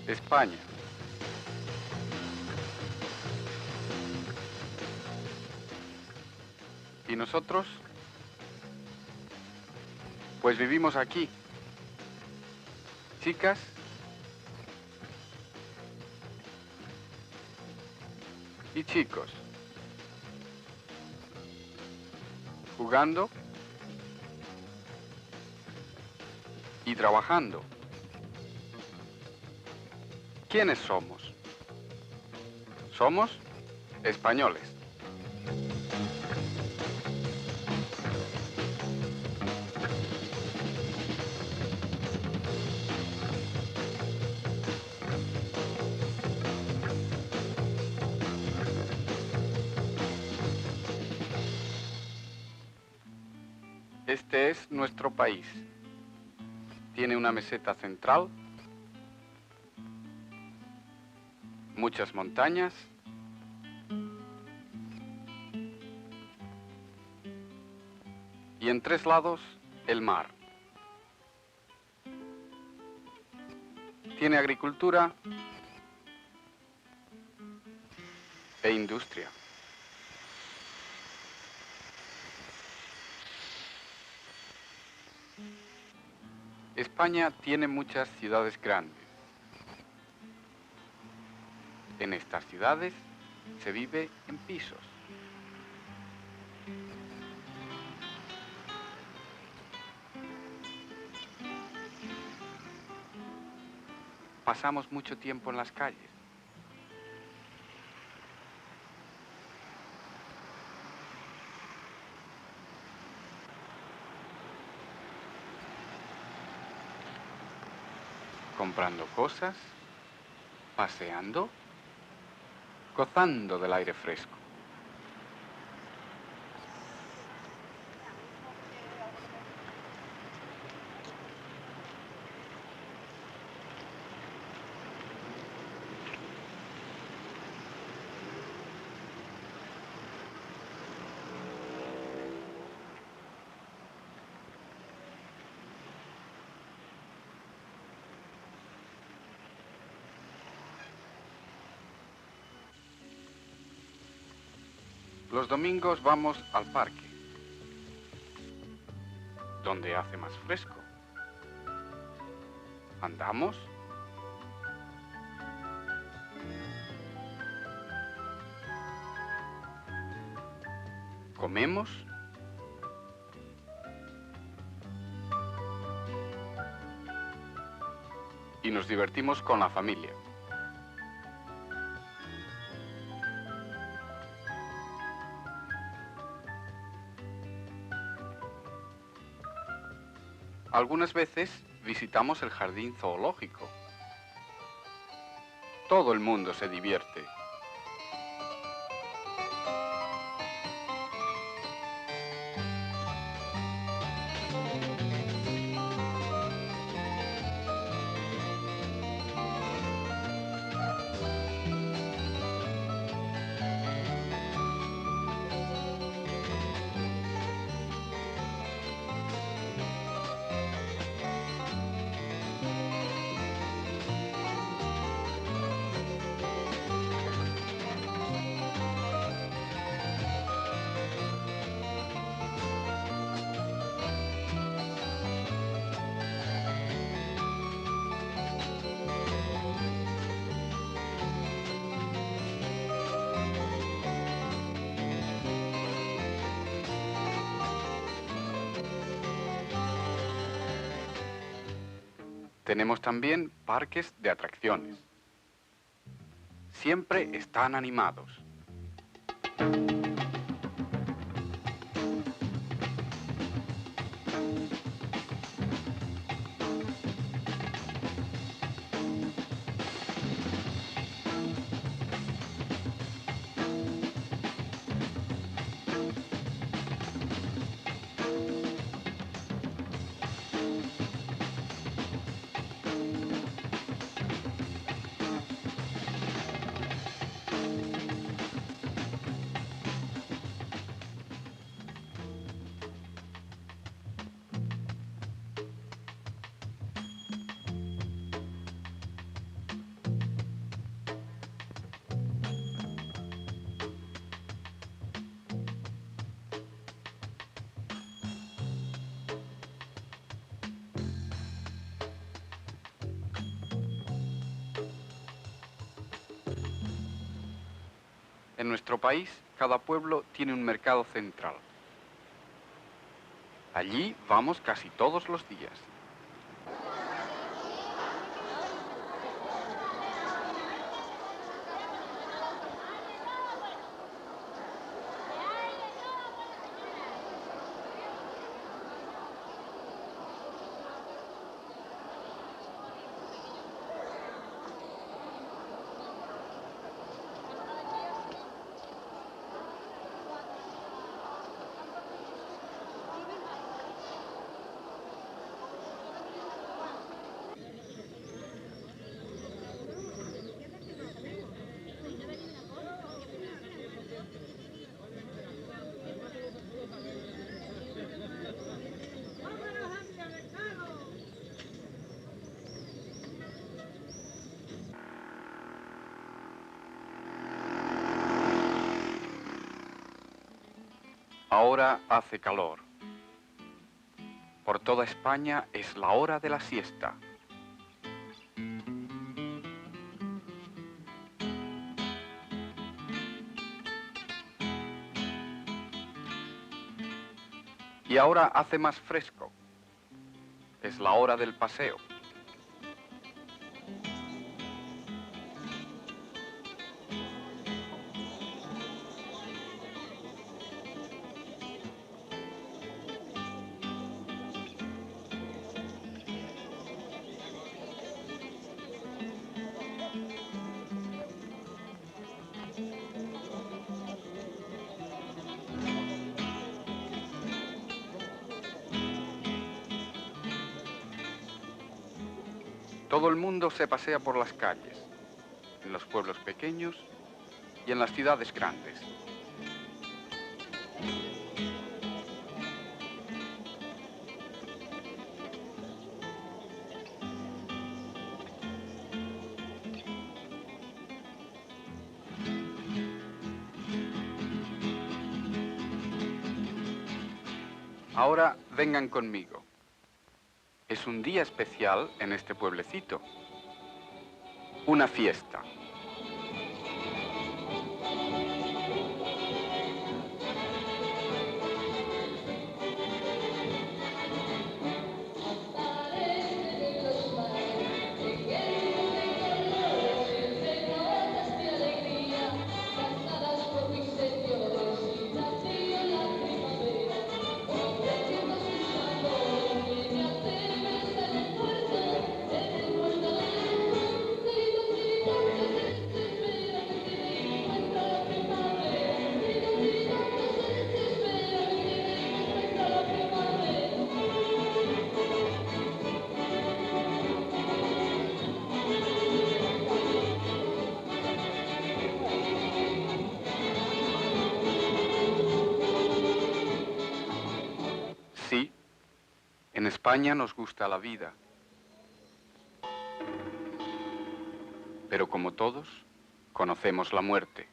España. ¿Y nosotros? Pues vivimos aquí. Chicas, y chicos, jugando y trabajando. ¿Quiénes somos? Somos españoles. Este es nuestro país. Tiene una meseta central, muchas montañas y en 3 lados el mar. Tiene agricultura e industria. España tiene muchas ciudades grandes. En estas ciudades se vive en pisos. Pasamos mucho tiempo en las calles. Comprando cosas, paseando, gozando del aire fresco. Los domingos vamos al parque, donde hace más fresco. Andamos, comemos y nos divertimos con la familia. Algunas veces visitamos el jardín zoológico. Todo el mundo se divierte. Tenemos también parques de atracciones. Siempre están animados. En nuestro país, cada pueblo tiene un mercado central. Allí vamos casi todos los días. Ahora hace calor. Por toda España es la hora de la siesta. Y ahora hace más fresco. Es la hora del paseo. Todo el mundo se pasea por las calles, en los pueblos pequeños y en las ciudades grandes. Ahora vengan conmigo. Es un día especial en este pueblecito. Una fiesta. Sí, en España nos gusta la vida. Pero como todos, conocemos la muerte.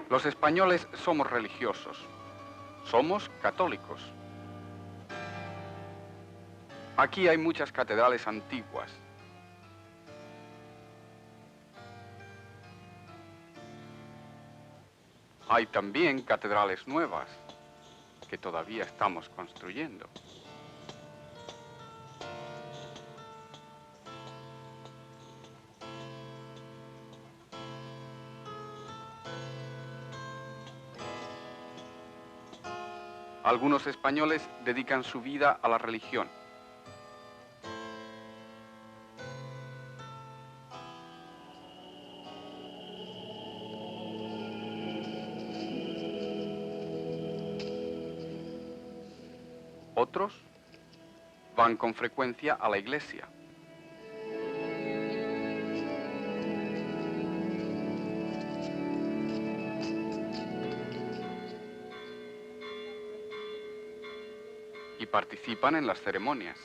Los españoles somos religiosos, somos católicos. Aquí hay muchas catedrales antiguas. Hay también catedrales nuevas que todavía estamos construyendo. Algunos españoles dedican su vida a la religión. Otros van con frecuencia a la iglesia. Y participan en las ceremonias.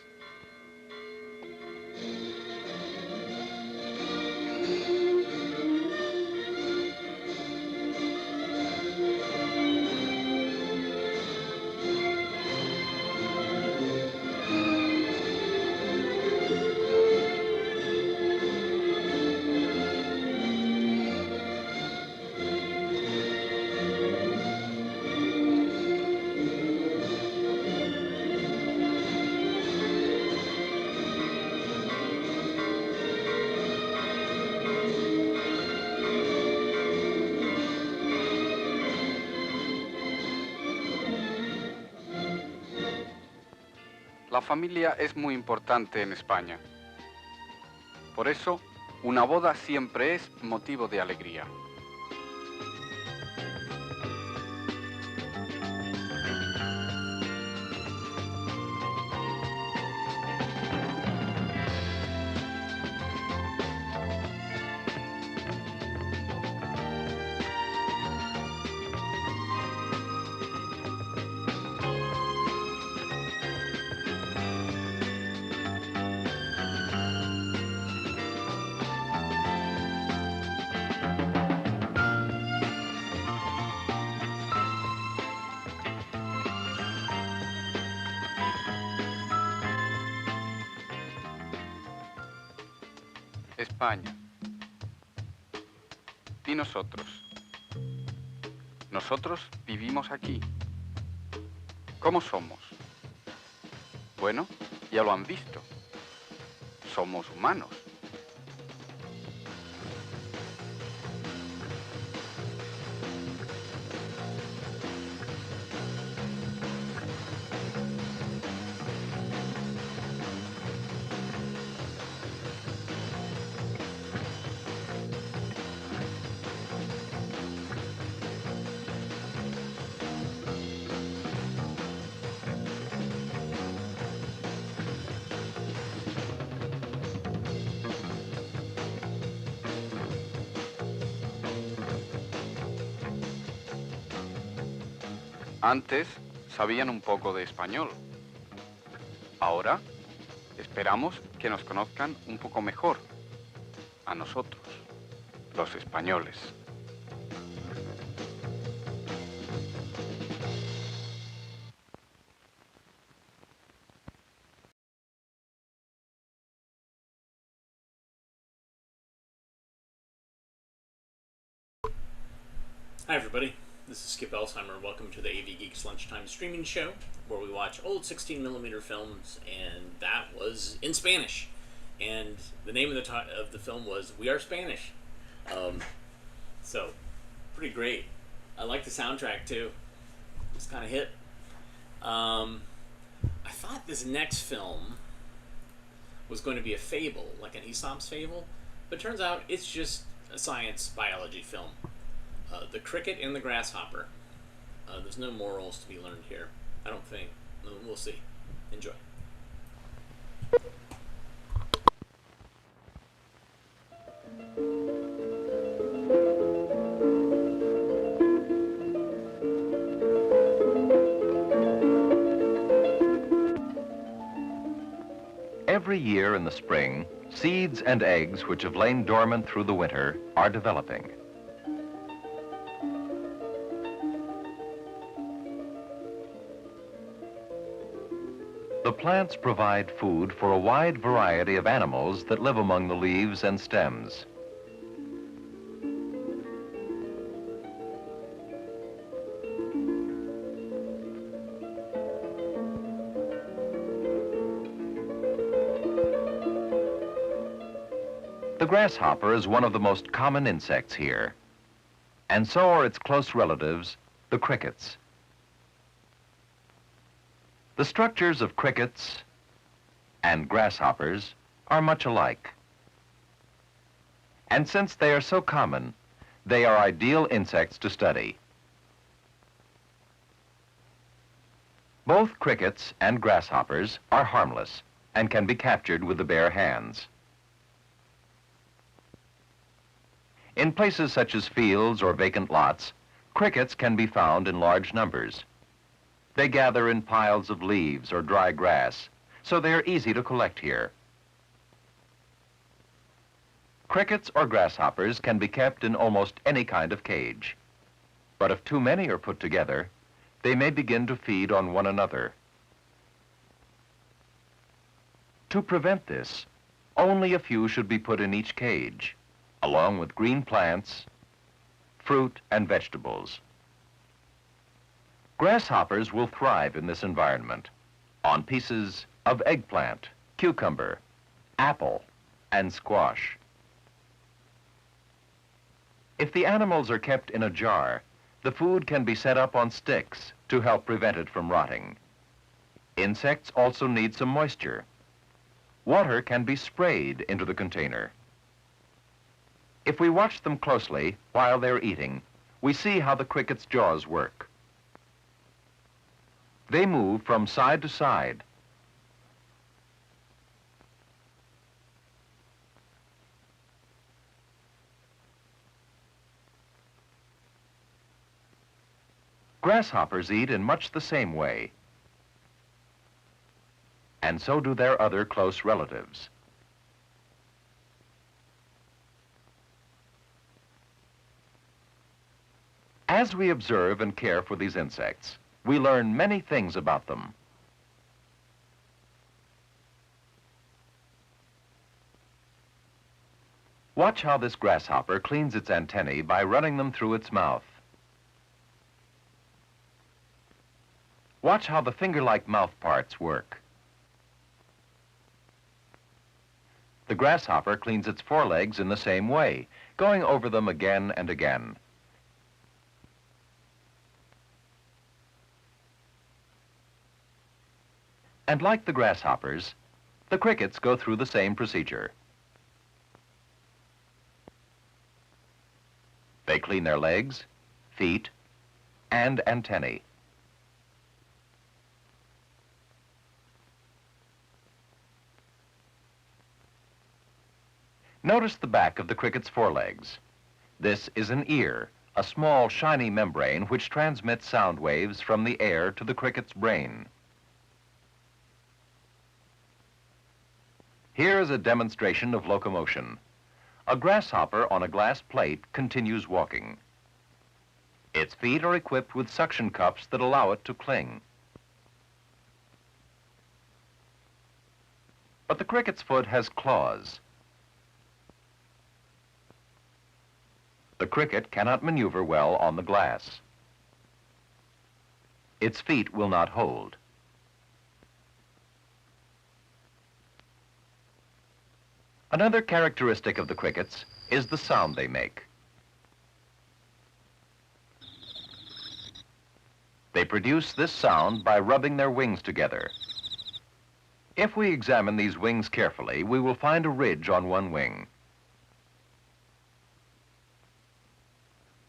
La familia es muy importante en España. Por eso, una boda siempre es motivo de alegría. España. Y nosotros. Nosotros vivimos aquí. ¿Cómo somos? Bueno, ya lo han visto. Somos humanos. Antes sabían un poco de español. Ahora esperamos que nos conozcan un poco mejor a nosotros, los españoles. Hi everybody, this is Skip Elsheimer. Welcome to the AV Geeks Lunchtime Streaming Show, where we watch old 16mm films, and that was in Spanish. And the name of the film was We Are Spanish. So, pretty great. I like the soundtrack too. It's kind of hit. I thought this next film was going to be a fable, like an Aesop's fable, but it turns out it's just a science biology film. The Cricket and the Grasshopper. There's no morals to be learned here, I don't think. We'll see. Enjoy. Every year in the spring, seeds and eggs which have lain dormant through the winter are developing. The plants provide food for a wide variety of animals that live among the leaves and stems. The grasshopper is one of the most common insects here, and so are its close relatives, the crickets. The structures of crickets and grasshoppers are much alike. And since they are so common, they are ideal insects to study. Both crickets and grasshoppers are harmless and can be captured with the bare hands. In places such as fields or vacant lots, crickets can be found in large numbers. They gather in piles of leaves or dry grass, so they are easy to collect here. Crickets or grasshoppers can be kept in almost any kind of cage. But if too many are put together, they may begin to feed on one another. To prevent this, only a few should be put in each cage, along with green plants, fruit, and vegetables. Grasshoppers will thrive in this environment on pieces of eggplant, cucumber, apple, and squash. If the animals are kept in a jar, the food can be set up on sticks to help prevent it from rotting. Insects also need some moisture. Water can be sprayed into the container. If we watch them closely while they're eating, we see how the cricket's jaws work. They move from side to side. Grasshoppers eat in much the same way, and so do their other close relatives. As we observe and care for these insects, we learn many things about them. Watch how this grasshopper cleans its antennae by running them through its mouth. Watch how the finger-like mouth parts work. The grasshopper cleans its forelegs in the same way, going over them again and again. And like the grasshoppers, the crickets go through the same procedure. They clean their legs, feet, and antennae. Notice the back of the cricket's forelegs. This is an ear, a small shiny membrane which transmits sound waves from the air to the cricket's brain. Here is a demonstration of locomotion. A grasshopper on a glass plate continues walking. Its feet are equipped with suction cups that allow it to cling. But the cricket's foot has claws. The cricket cannot maneuver well on the glass. Its feet will not hold. Another characteristic of the crickets is the sound they make. They produce this sound by rubbing their wings together. If we examine these wings carefully, we will find a ridge on one wing.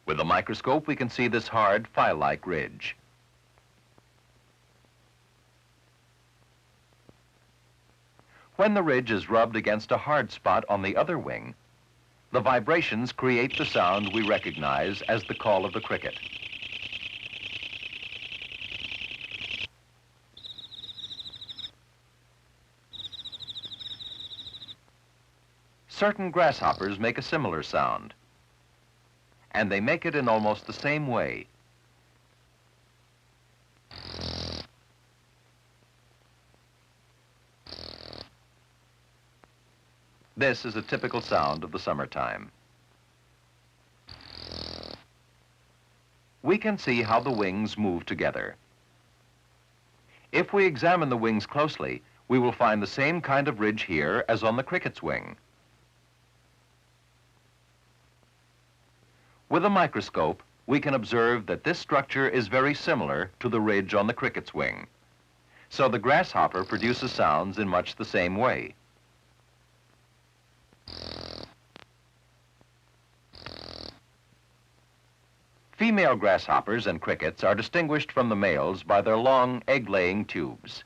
With a microscope, we can see this hard, file-like ridge. When the ridge is rubbed against a hard spot on the other wing, the vibrations create the sound we recognize as the call of the cricket. Certain grasshoppers make a similar sound, and they make it in almost the same way. This is a typical sound of the summertime. We can see how the wings move together. If we examine the wings closely, we will find the same kind of ridge here as on the cricket's wing. With a microscope, we can observe that this structure is very similar to the ridge on the cricket's wing. So the grasshopper produces sounds in much the same way. Female grasshoppers and crickets are distinguished from the males by their long egg-laying tubes.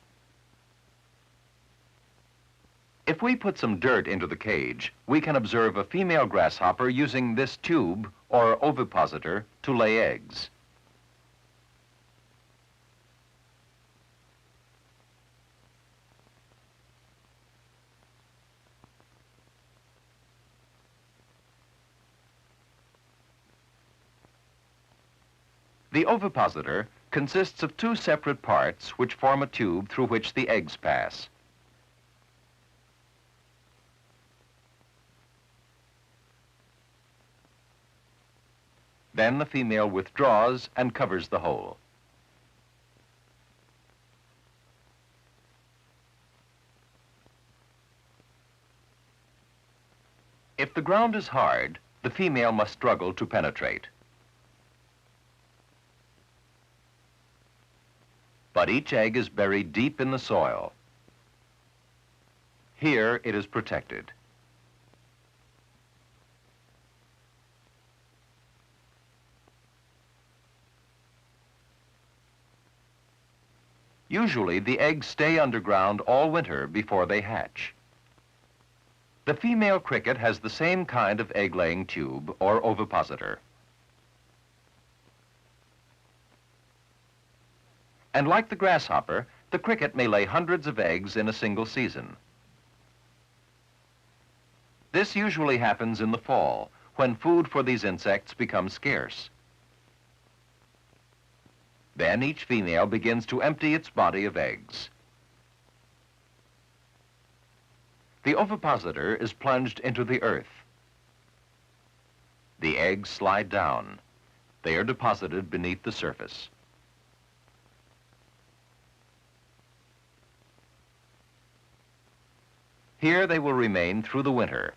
If we put some dirt into the cage, we can observe a female grasshopper using this tube, or ovipositor, to lay eggs. The ovipositor consists of two separate parts which form a tube through which the eggs pass. Then the female withdraws and covers the hole. If the ground is hard, the female must struggle to penetrate. But each egg is buried deep in the soil. Here it is protected. Usually, the eggs stay underground all winter before they hatch. The female cricket has the same kind of egg-laying tube, or ovipositor. And like the grasshopper, the cricket may lay hundreds of eggs in a single season. This usually happens in the fall, when food for these insects becomes scarce. Then each female begins to empty its body of eggs. The ovipositor is plunged into the earth. The eggs slide down. They are deposited beneath the surface. Here they will remain through the winter.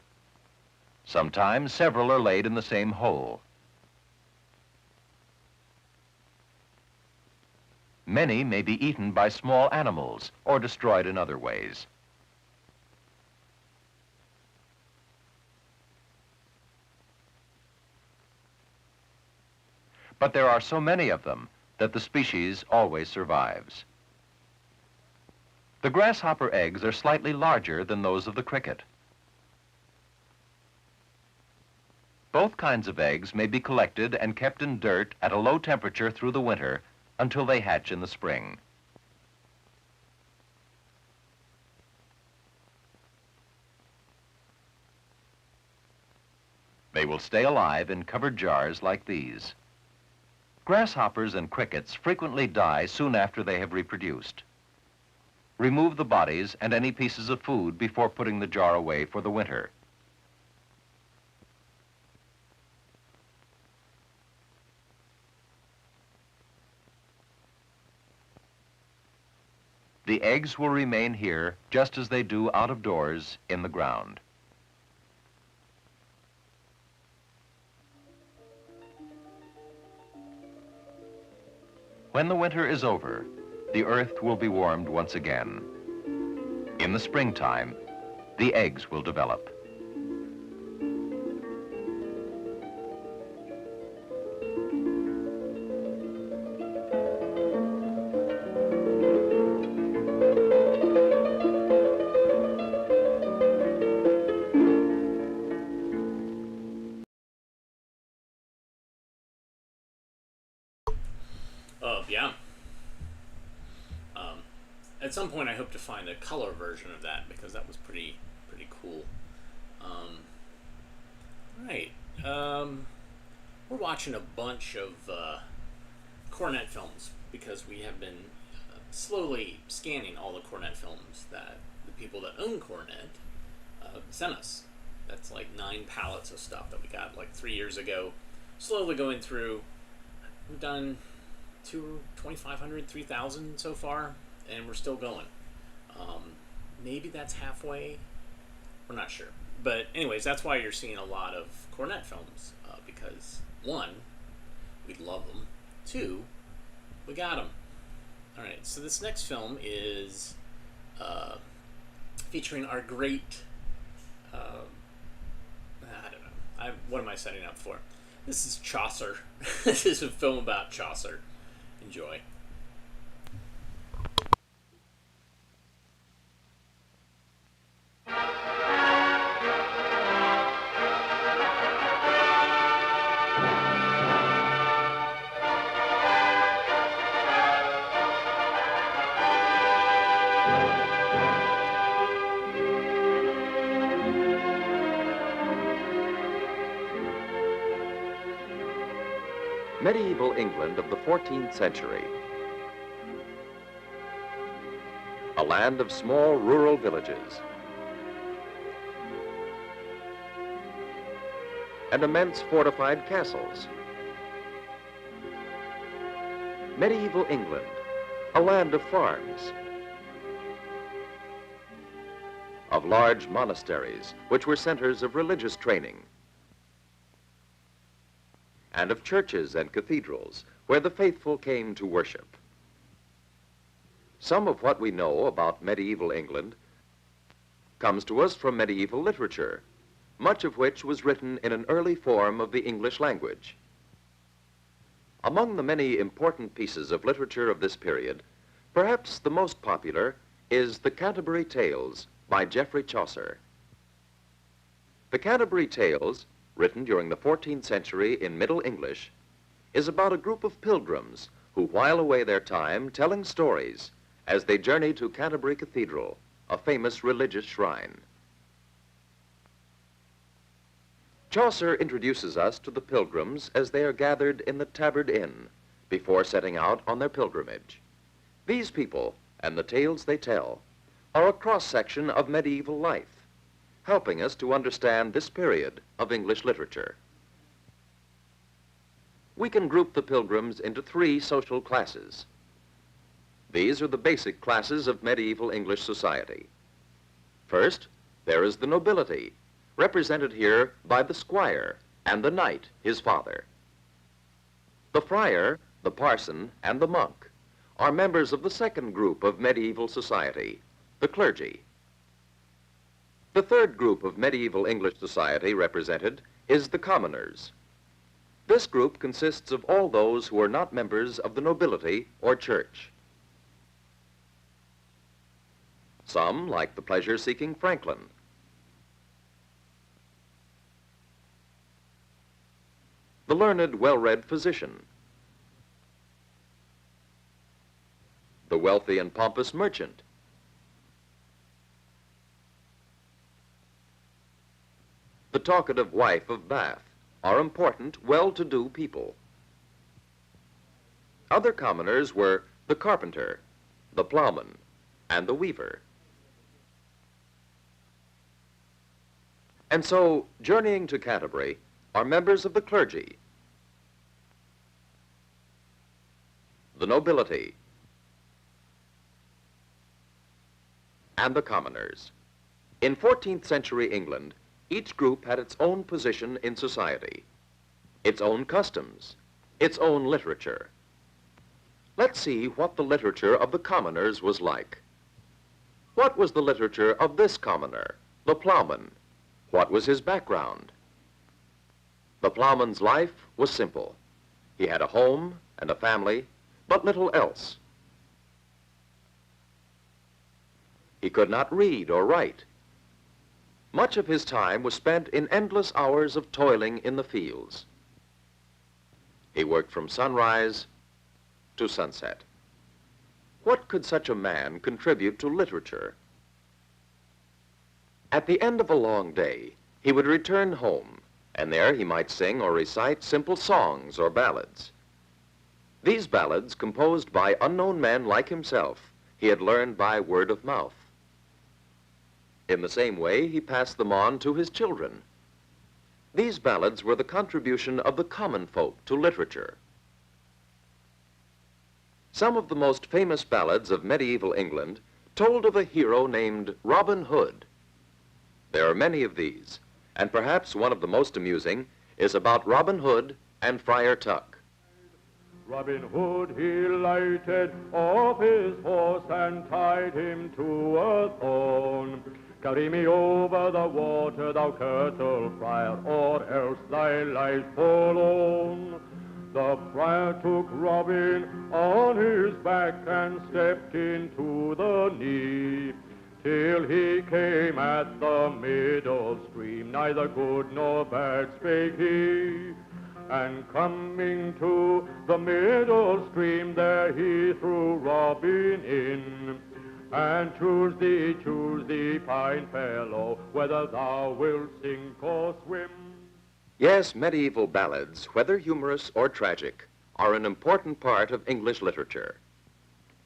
Sometimes several are laid in the same hole. Many may be eaten by small animals or destroyed in other ways. But there are so many of them that the species always survives. The grasshopper eggs are slightly larger than those of the cricket. Both kinds of eggs may be collected and kept in dirt at a low temperature through the winter until they hatch in the spring. They will stay alive in covered jars like these. Grasshoppers and crickets frequently die soon after they have reproduced. Remove the bodies and any pieces of food before putting the jar away for the winter. The eggs will remain here just as they do out of doors in the ground. When the winter is over, the earth will be warmed once again. In the springtime, the eggs will develop. Yeah. At some point, I hope to find a color version of that because that was pretty cool. Right. We're watching a bunch of Cornet films because we have been slowly scanning all the Cornet films that the people that own Cornet sent us. That's like 9 pallets of stuff that we got like 3 years ago. Slowly going through. We've done 2,500, 3,000 so far, and we're still going. Maybe that's halfway. We're not sure. But anyways, that's why you're seeing a lot of Cornet films, because 1, we love them. 2, we got them. All right, so this next film is featuring our great, I don't know, what am I setting up for? This is Chaucer. This is a film about Chaucer. Enjoy. Medieval England of the 14th century. A land of small rural villages and immense fortified castles. Medieval England, a land of farms, of large monasteries, which were centers of religious training, and of churches and cathedrals where the faithful came to worship. Some of what we know about medieval England comes to us from medieval literature, much of which was written in an early form of the English language. Among the many important pieces of literature of this period, perhaps the most popular is The Canterbury Tales by Geoffrey Chaucer. The Canterbury Tales, written during the 14th century in Middle English, is about a group of pilgrims who while away their time telling stories as they journey to Canterbury Cathedral, a famous religious shrine. Chaucer introduces us to the pilgrims as they are gathered in the Tabard Inn before setting out on their pilgrimage. These people and the tales they tell are a cross-section of medieval life, helping us to understand this period of English literature. We can group the pilgrims into three social classes. These are the basic classes of medieval English society. First, there is the nobility, represented here by the squire and the knight, his father. The friar, the parson, and the monk are members of the second group of medieval society, the clergy. The third group of medieval English society represented is the commoners. This group consists of all those who are not members of the nobility or church. Some, like the pleasure-seeking Franklin, the learned, well-read physician, the wealthy and pompous merchant, the talkative wife of Bath, are important, well-to-do people. Other commoners were the carpenter, the plowman, and the weaver. And so, journeying to Canterbury are members of the clergy, the nobility, and the commoners. In 14th century England, each group had its own position in society, its own customs, its own literature. Let's see what the literature of the commoners was like. What was the literature of this commoner, the plowman? What was his background? The plowman's life was simple. He had a home and a family, but little else. He could not read or write. Much of his time was spent in endless hours of toiling in the fields. He worked from sunrise to sunset. What could such a man contribute to literature? At the end of a long day, he would return home, and there he might sing or recite simple songs or ballads. These ballads, composed by unknown men like himself, he had learned by word of mouth. In the same way, he passed them on to his children. These ballads were the contribution of the common folk to literature. Some of the most famous ballads of medieval England told of a hero named Robin Hood. There are many of these, and perhaps one of the most amusing is about Robin Hood and Friar Tuck. Robin Hood, he lighted off his horse and tied him to a thorn. Carry me over the water, thou curtal friar, or else thy life forlorn. The friar took Robin on his back and stepped into the knee, till he came at the middle stream, neither good nor bad spake he. And coming to the middle stream, there he threw Robin in. And choose thee, fine fellow, whether thou wilt sink or swim. Yes, medieval ballads, whether humorous or tragic, are an important part of English literature.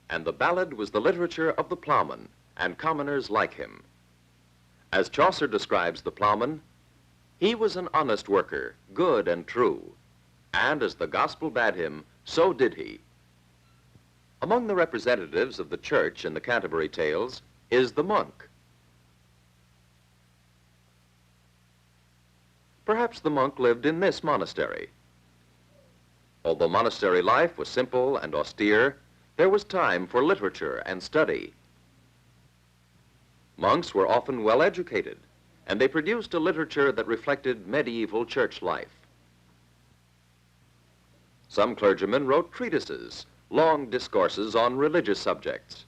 And the ballad was the literature of the plowman and commoners like him. As Chaucer describes the plowman, he was an honest worker, good and true, and as the gospel bade him, so did he. Among the representatives of the church in the Canterbury Tales is the monk. Perhaps the monk lived in this monastery. Although monastery life was simple and austere, there was time for literature and study. Monks were often well educated, and they produced a literature that reflected medieval church life. Some clergymen wrote treatises, long discourses on religious subjects.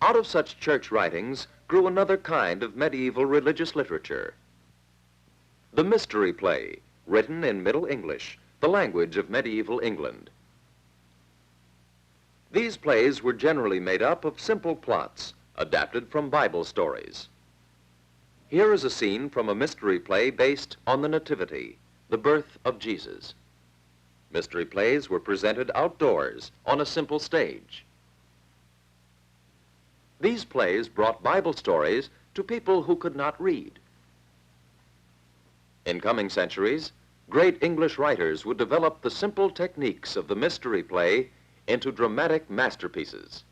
Out of such church writings grew another kind of medieval religious literature. The mystery play, written in Middle English, the language of medieval England. These plays were generally made up of simple plots, adapted from Bible stories. Here is a scene from a mystery play based on the Nativity, the birth of Jesus. Mystery plays were presented outdoors on a simple stage. These plays brought Bible stories to people who could not read. In coming centuries, great English writers would develop the simple techniques of the mystery play into dramatic masterpieces.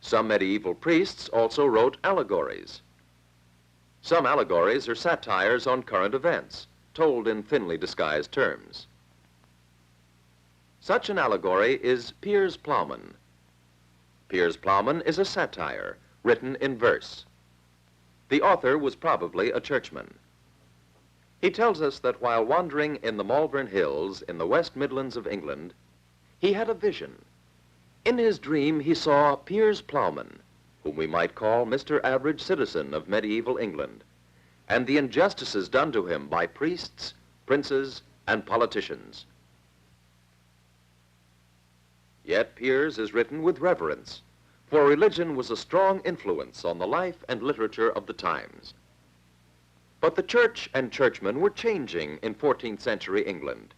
Some medieval priests also wrote allegories. Some allegories are satires on current events, told in thinly disguised terms. Such an allegory is Piers Plowman. Piers Plowman is a satire written in verse. The author was probably a churchman. He tells us that while wandering in the Malvern Hills in the West Midlands of England, he had a vision. In his dream, he saw Piers Plowman, whom we might call Mr. Average Citizen of medieval England, and the injustices done to him by priests, princes, and politicians. Yet Piers is written with reverence, for religion was a strong influence on the life and literature of the times. But the church and churchmen were changing in 14th century England,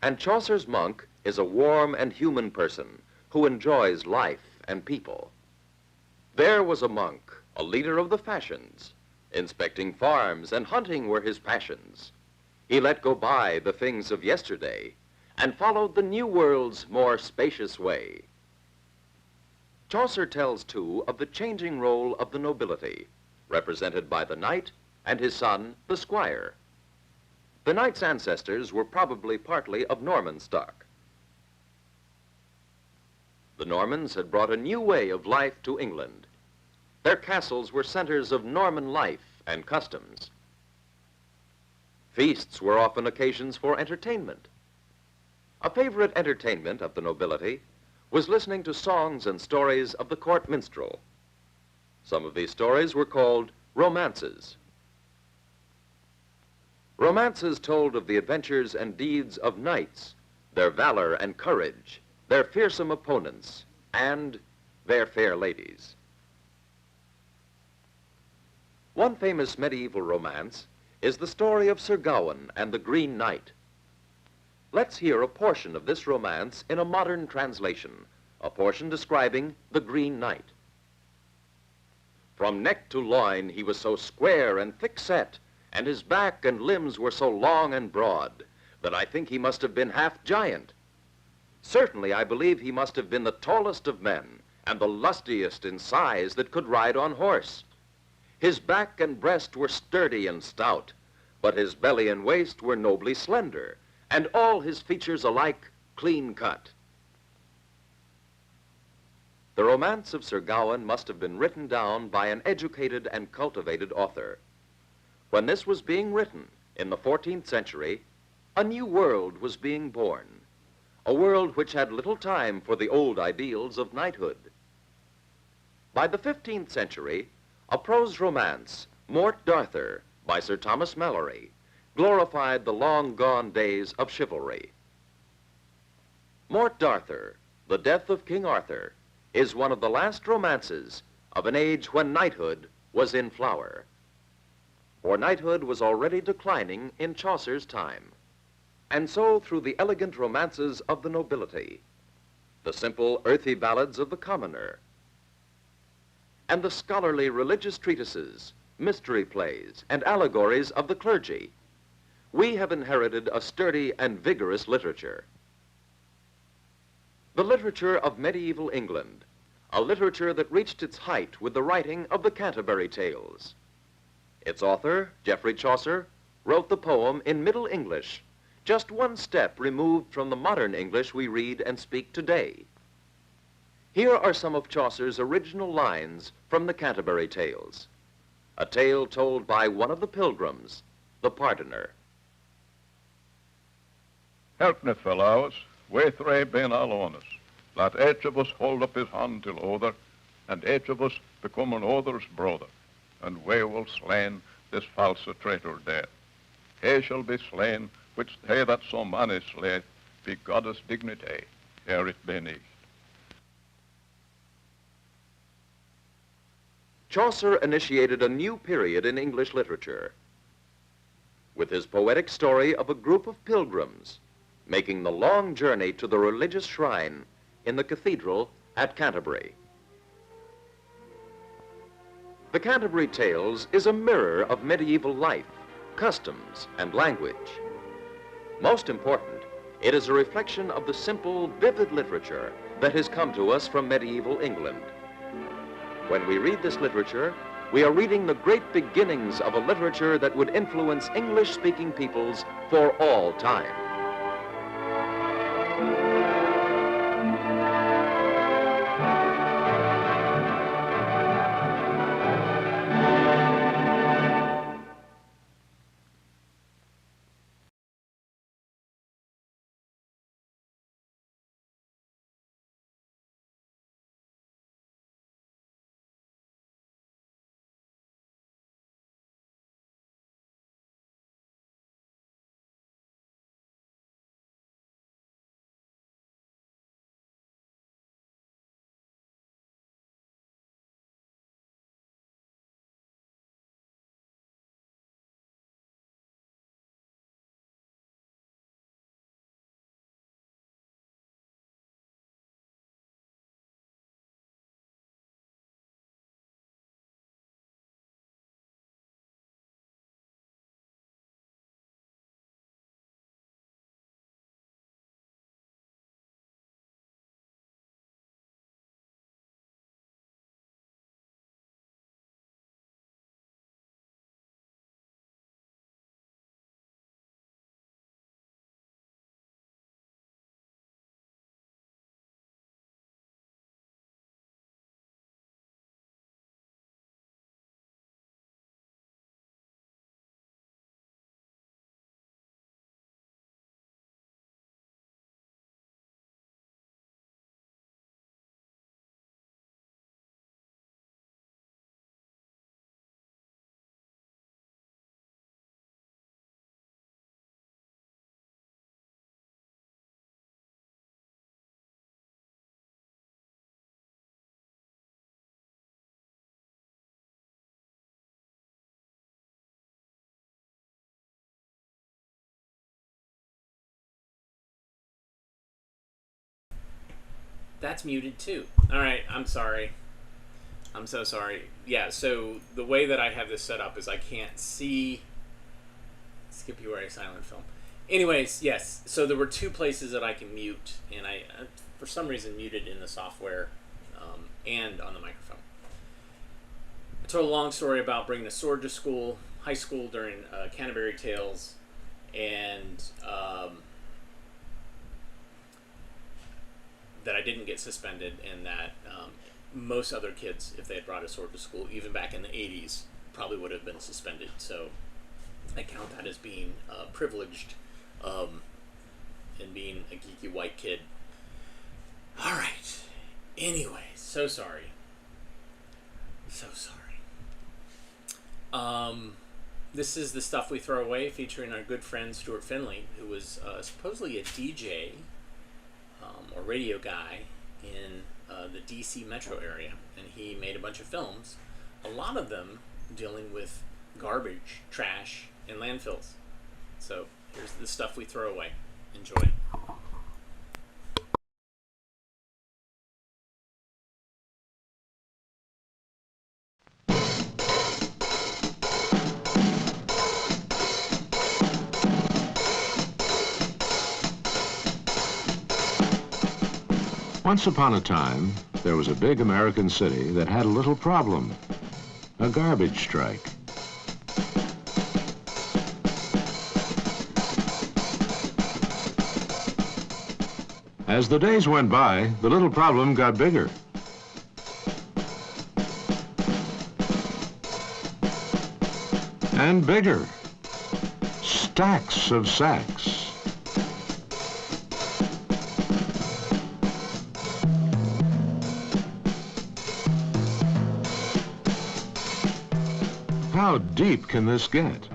and Chaucer's monk is a warm and human person who enjoys life and people. There was a monk, a leader of the fashions. Inspecting farms and hunting were his passions. He let go by the things of yesterday and followed the new world's more spacious way. Chaucer tells, too, of the changing role of the nobility, represented by the knight and his son, the squire. The knight's ancestors were probably partly of Norman stock. The Normans had brought a new way of life to England. Their castles were centers of Norman life and customs. Feasts were often occasions for entertainment. A favorite entertainment of the nobility was listening to songs and stories of the court minstrel. Some of these stories were called romances. Romances told of the adventures and deeds of knights, their valor and courage, their fearsome opponents, and their fair ladies. One famous medieval romance is the story of Sir Gawain and the Green Knight. Let's hear a portion of this romance in a modern translation, a portion describing the Green Knight. From neck to loin he was so square and thick-set, and his back and limbs were so long and broad, that I think he must have been half giant. Certainly I believe he must have been the tallest of men, and the lustiest in size that could ride on horse. His back and breast were sturdy and stout, but his belly and waist were nobly slender, and all his features alike clean cut. The romance of Sir Gawain must have been written down by an educated and cultivated author. When this was being written in the 14th century, a new world was being born, a world which had little time for the old ideals of knighthood. By the 15th century, a prose romance, Mort D'Arthur, by Sir Thomas Malory, glorified the long-gone days of chivalry. Mort D'Arthur, The Death of King Arthur, is one of the last romances of an age when knighthood was in flower. For knighthood was already declining in Chaucer's time. And so through the elegant romances of the nobility, the simple earthy ballads of the commoner, and the scholarly religious treatises, mystery plays, and allegories of the clergy, we have inherited a sturdy and vigorous literature. The literature of medieval England, a literature that reached its height with the writing of the Canterbury Tales. Its author, Geoffrey Chaucer, wrote the poem in Middle English, just one step removed from the modern English we read and speak today. Here are some of Chaucer's original lines from the Canterbury Tales, a tale told by one of the pilgrims, the pardoner. Help me, fellows, we three being aloners. Let each of us hold up his hand till other, and each of us become an other's brother, and we will slain this false traitor dead. He shall be slain, which they that so many slay, be goddess dignity, ere it be neath. Chaucer initiated a new period in English literature with his poetic story of a group of pilgrims making the long journey to the religious shrine in the cathedral at Canterbury. The Canterbury Tales is a mirror of medieval life, customs, and language. Most important, it is a reflection of the simple, vivid literature that has come to us from medieval England. When we read this literature, we are reading the great beginnings of a literature that would influence English-speaking peoples for all time. That's muted too. All right, I'm sorry. I'm so sorry. Yeah, so the way that I have this set up is I can't see. Skip you are a silent film. Anyways, yes. So there were two places that I can mute, and I, for some reason, muted in the software and on the microphone. I told a long story about bringing a sword to school, high school during Canterbury Tales, and that I didn't get suspended, and that most other kids, if they had brought a sword to school, even back in the 80s, probably would have been suspended. So I count that as being privileged and being a geeky white kid. All right. Anyway, so sorry. So sorry. This is the stuff we throw away, featuring our good friend Stuart Finley, who was supposedly a DJ or radio guy in the DC metro area, and he made a bunch of films, a lot of them dealing with garbage, trash, and landfills. So here's the stuff we throw away. Enjoy. Once upon a time, there was a big American city that had a little problem, a garbage strike. As the days went by, the little problem got bigger. And bigger. Stacks of sacks. How deep can this get?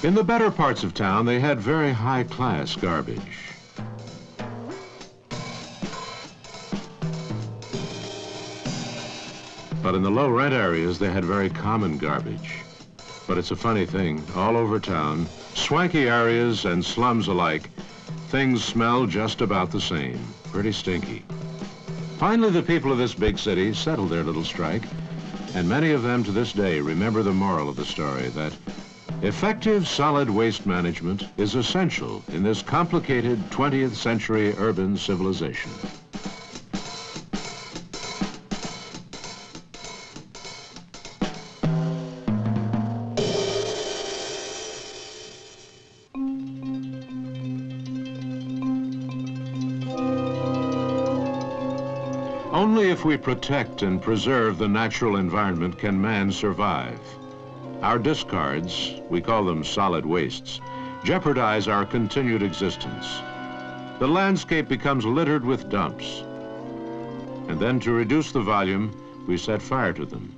In the better parts of town, they had very high-class garbage. But in the low-rent areas, they had very common garbage. But it's a funny thing, all over town, swanky areas and slums alike, things smell just about the same, pretty stinky. Finally, the people of this big city settled their little strike, and many of them to this day remember the moral of the story, that effective solid waste management is essential in this complicated 20th century urban civilization. Only if we protect and preserve the natural environment can man survive. Our discards, we call them solid wastes, jeopardize our continued existence. The landscape becomes littered with dumps. And then to reduce the volume, we set fire to them,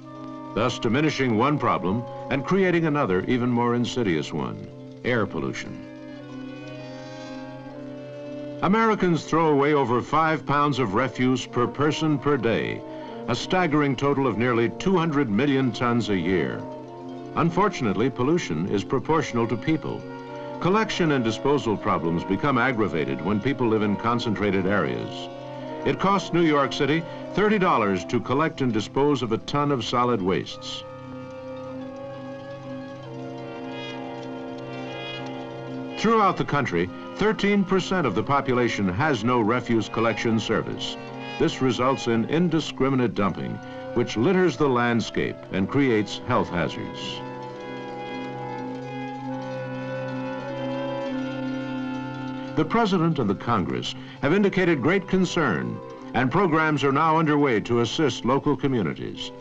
thus diminishing one problem and creating another, even more insidious one, air pollution. Americans throw away over 5 pounds of refuse per person per day, a staggering total of nearly 200 million tons a year. Unfortunately, pollution is proportional to people. Collection and disposal problems become aggravated when people live in concentrated areas. It costs New York City $30 to collect and dispose of a ton of solid wastes. Throughout the country, 13% of the population has no refuse collection service. This results in indiscriminate dumping, which litters the landscape and creates health hazards. The President and the Congress have indicated great concern, and programs are now underway to assist local communities.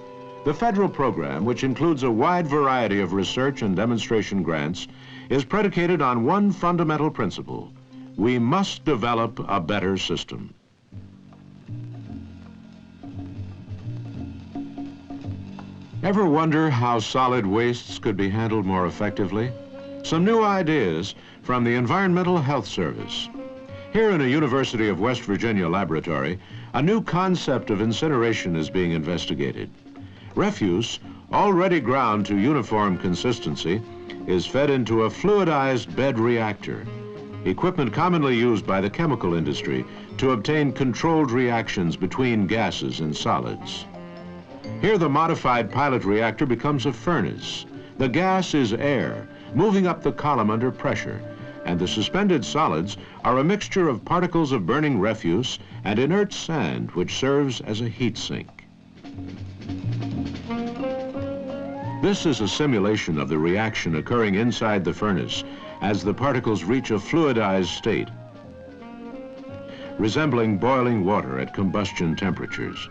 The federal program, which includes a wide variety of research and demonstration grants, is predicated on one fundamental principle: we must develop a better system. Ever wonder how solid wastes could be handled more effectively? Some new ideas from the Environmental Health Service. Here in a University of West Virginia laboratory, a new concept of incineration is being investigated. Refuse, already ground to uniform consistency, is fed into a fluidized bed reactor, equipment commonly used by the chemical industry to obtain controlled reactions between gases and solids. Here the modified pilot reactor becomes a furnace. The gas is air, moving up the column under pressure, and the suspended solids are a mixture of particles of burning refuse and inert sand, which serves as a heat sink. This is a simulation of the reaction occurring inside the furnace as the particles reach a fluidized state. resembling boiling water at combustion temperatures.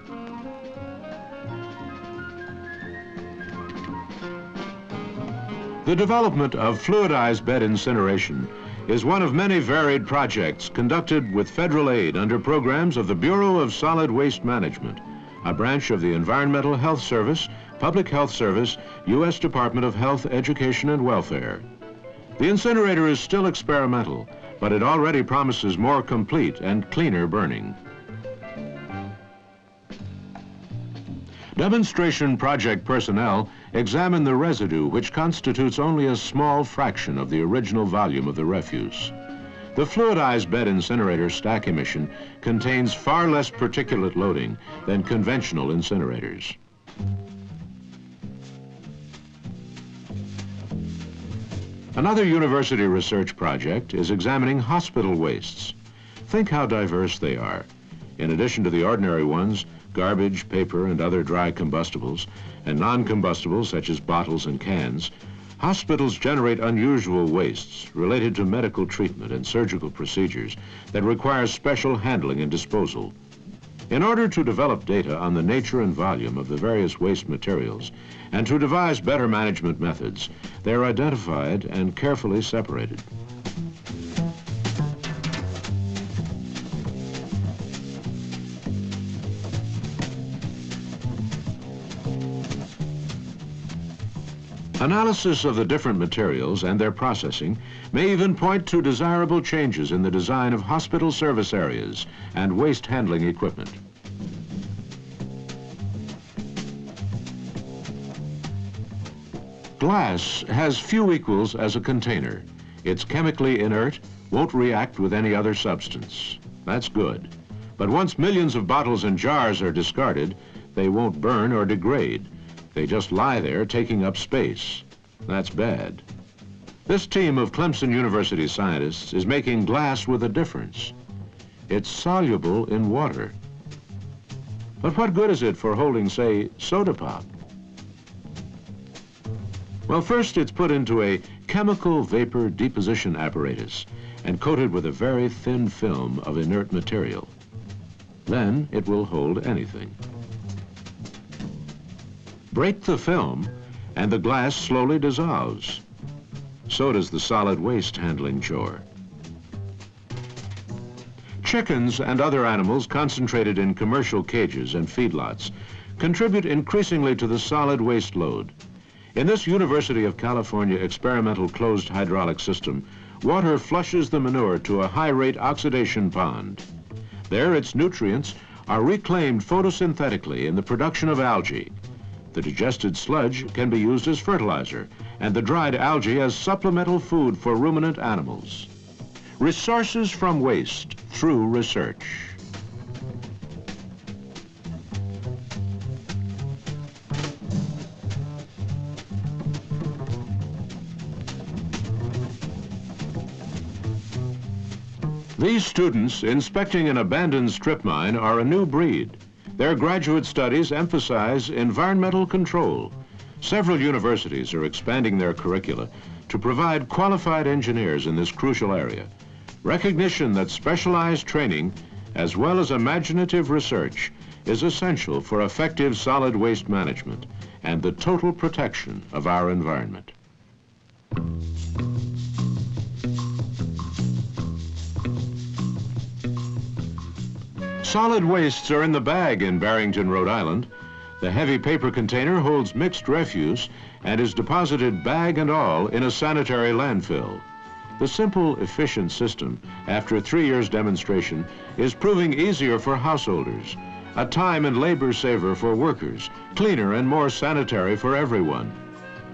The development of fluidized bed incineration is one of many varied projects conducted with federal aid under programs of the Bureau of Solid Waste Management, a branch of the Environmental Health Service, Public Health Service, U.S. Department of Health, Education, and Welfare. The incinerator is still experimental, but it already promises more complete and cleaner burning. Demonstration project personnel examine the residue, which constitutes only a small fraction of the original volume of the refuse. The fluidized bed incinerator stack emission contains far less particulate loading than conventional incinerators. Another university research project is examining hospital wastes. Think how diverse they are. In addition to the ordinary ones, garbage, paper, and other dry combustibles, and non-combustibles such as bottles and cans, hospitals generate unusual wastes related to medical treatment and surgical procedures that require special handling and disposal. In order to develop data on the nature and volume of the various waste materials and to devise better management methods, they are identified and carefully separated. Analysis of the different materials and their processing may even point to desirable changes in the design of hospital service areas and waste handling equipment. Glass has few equals as a container. It's chemically inert, won't react with any other substance. That's good. But once millions of bottles and jars are discarded, they won't burn or degrade. They just lie there taking up space. That's bad. This team of Clemson University scientists is making glass with a difference. It's soluble in water. But what good is it for holding, say, soda pop? Well, first it's put into a chemical vapor deposition apparatus and coated with a very thin film of inert material. Then it will hold anything. Break the film, and the glass slowly dissolves. So does the solid waste handling chore. Chickens and other animals concentrated in commercial cages and feedlots contribute increasingly to the solid waste load. In this University of California experimental closed hydraulic system, water flushes the manure to a high-rate oxidation pond. There, its nutrients are reclaimed photosynthetically in the production of algae. The digested sludge can be used as fertilizer, and the dried algae as supplemental food for ruminant animals. Resources from waste through research. These students inspecting an abandoned strip mine are a new breed. Their graduate studies emphasize environmental control. Several universities are expanding their curricula to provide qualified engineers in this crucial area. Recognition that specialized training, as well as imaginative research, is essential for effective solid waste management and the total protection of our environment. Solid wastes are in the bag in Barrington, Rhode Island. The heavy paper container holds mixed refuse and is deposited bag and all in a sanitary landfill. The simple, efficient system, after 3 years demonstration, is proving easier for householders, a time and labor saver for workers, cleaner and more sanitary for everyone.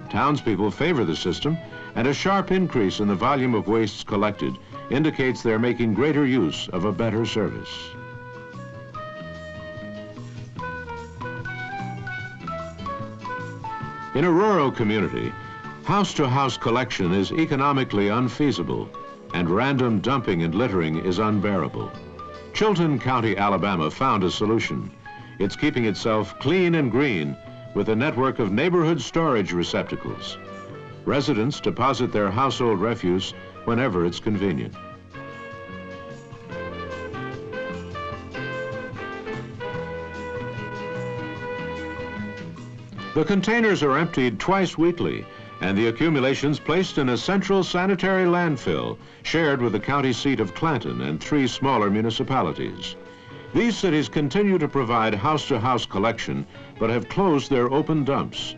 Townspeople favor the system, and a sharp increase in the volume of wastes collected indicates they're making greater use of a better service. In a rural community, house-to-house collection is economically unfeasible, and random dumping and littering is unbearable. Chilton County, Alabama found a solution. It's keeping itself clean and green with a network of neighborhood storage receptacles. Residents deposit their household refuse whenever it's convenient. The containers are emptied twice weekly, and the accumulations placed in a central sanitary landfill shared with the county seat of Clanton and 3 smaller municipalities. These cities continue to provide house-to-house collection, but have closed their open dumps.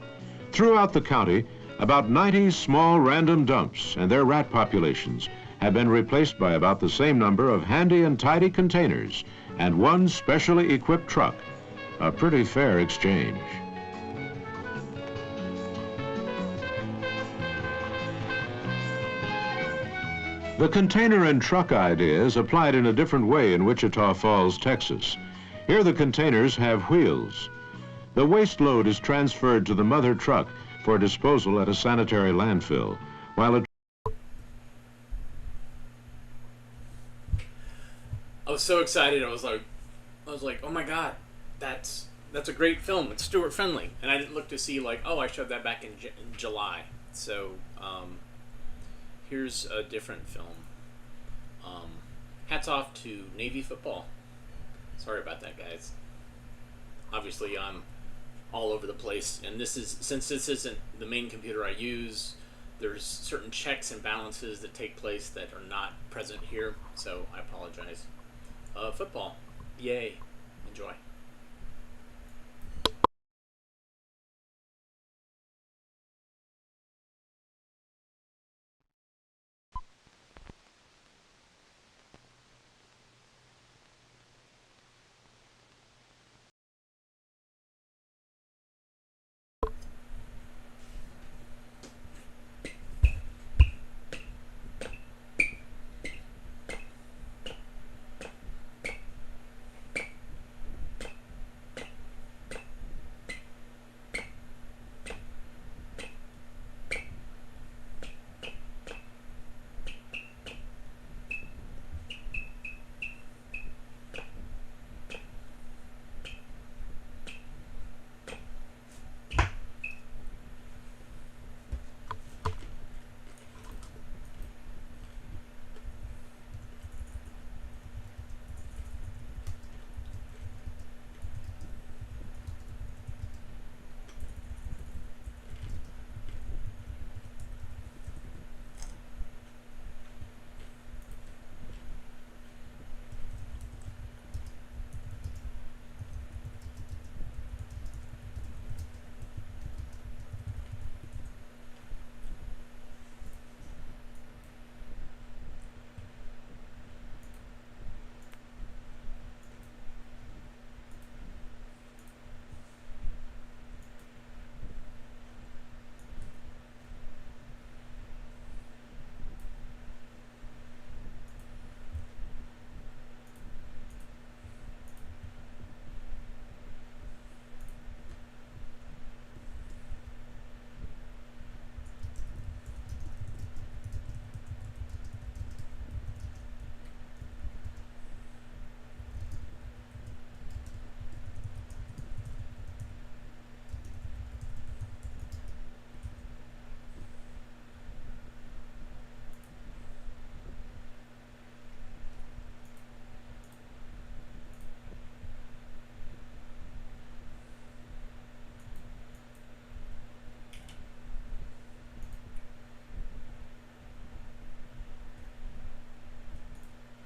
Throughout the county, about 90 small random dumps and their rat populations have been replaced by about the same number of handy and tidy containers and 1 specially equipped truck. A pretty fair exchange. The container and truck idea is applied in a different way in Wichita Falls, Texas. Here the containers have wheels. The waste load is transferred to the mother truck for disposal at a sanitary landfill, while a... I was so excited. I was like, oh my God, that's a great film. It's Stewart friendly, and I didn't look to see like, oh, I showed that back in July. So here's a different film. Hats off to Navy football. Sorry about that, guys. Obviously, I'm all over the place, and since this isn't the main computer I use, there's certain checks and balances that take place that are not present here, so I apologize. Football. Yay. Enjoy.